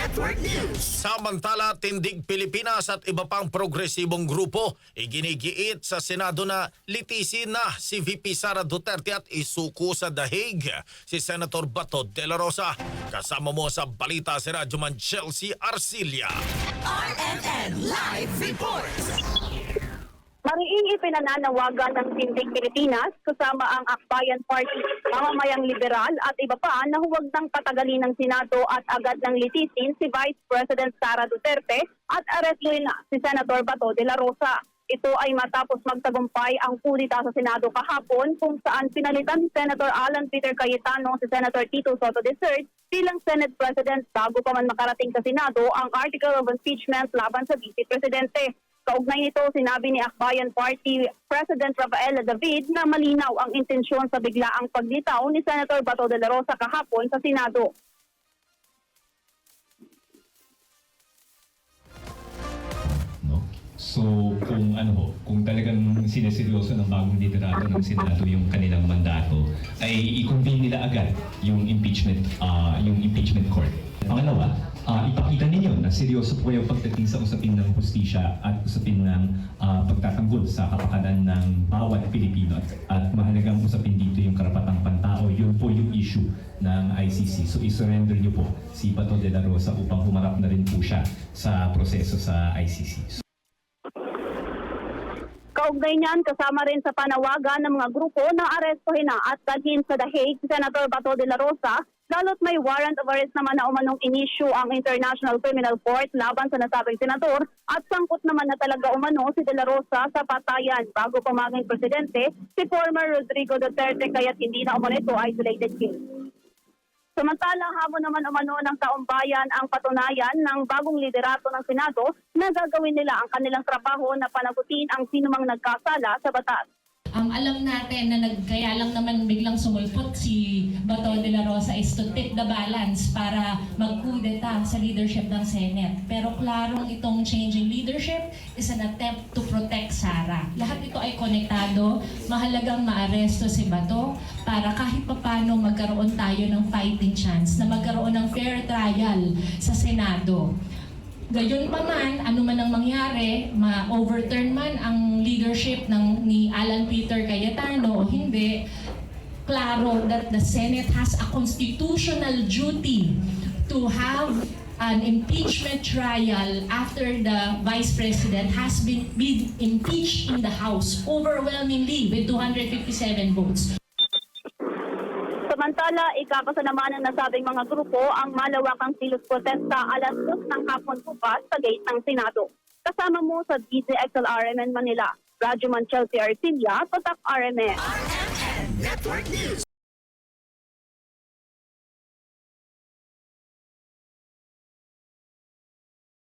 Network News. Samantala, Tindig Pilipinas at iba pang progresibong grupo iginigiit sa Senado na litisin na si VP Sara Duterte at isuko sa The Hague si Senator Bato de la Rosa. Kasama mo sa balita si Radyoman Chelsea Arcilia. RMN Live Report. Mariing ipinananawagan ng Tindig Pilipinas kasama ang Akbayan Party, Mamamayang Liberal at iba pa na huwag nang patagalin ng Senado at agad ng litisin si Vice President Sara Duterte at arestuhin na si Senator Bato de la Rosa. Ito ay matapos magtagumpay ang kudita sa Senado kahapon kung saan pinalitan ni Senator Alan Peter Cayetano si Senator Tito Soto III bilang Senate President bago pa man makarating sa Senado ang Article of Impeachment laban sa Vice Presidente. Kaugnay nito, sinabi ni Akbayan Party President Rafael David na malinaw ang intensyon sa biglaang paglitaw ni Senator Bato de la Rosa kahapon sa Senado. So kung talagang sineseryoso ng bagong liderato ng Senado yung kanilang mandato, ay i-convene nila agad yung impeachment court. Pangalawa, ipakita ninyo na seryoso po yung pagdating sa usapin ng hustisya at usapin ng pagtatanggol sa kapakanan ng bawat Pilipino at mahalagang usapin dito yung karapatang pantao. Yun po yung issue ng ICC. So isurrender nyo po si Bato de la Rosa upang humarap na rin po siya sa proseso sa ICC. Kaugnay niyan, kasama rin sa panawagan ng mga grupo na arestuhin na at dalhin sa The Hague si Senator Bato de la Rosa, lalo't may warrant of arrest naman na umanong inisyu ang International Criminal Court laban sa nasabing senador at sangkot naman na talaga umano si de la Rosa sa patayan bago pa maging presidente si former Rodrigo Duterte kaya't hindi na umano ito isolated case. Samantala, habang naman umano ng taong bayan ang patunayan ng bagong liderato ng Senado na gagawin nila ang kanilang trabaho na panagutin ang sinumang nagkasala sa batas. Alam natin na kaya lang naman biglang sumulpot si Bato de la Rosa is to tip the balance para magkudeta sa leadership ng Senate. Pero klarong itong changing leadership is an attempt to protect Sara. Lahat ito ay konektado. Mahalagang maaresto si Bato para kahit papano magkaroon tayo ng fighting chance na magkaroon ng fair trial sa Senado. Gayon pa man, ano man ang mangyari, ma-overturn man ang leadership ni Alan Peter Cayetano o hindi, klaro that the Senate has a constitutional duty to have an impeachment trial after the Vice President has been impeached in the House overwhelmingly with 257 votes. Samantala, ikakasanaman ng nasabing mga grupo ang malawakang kilos protesta alas 2 ng hapon bukas sa gate ng Senado. Kasama mo sa DZXL RMN Manila, Radyoman Chelsea Arcilia, Patak RMN. RMN Network News.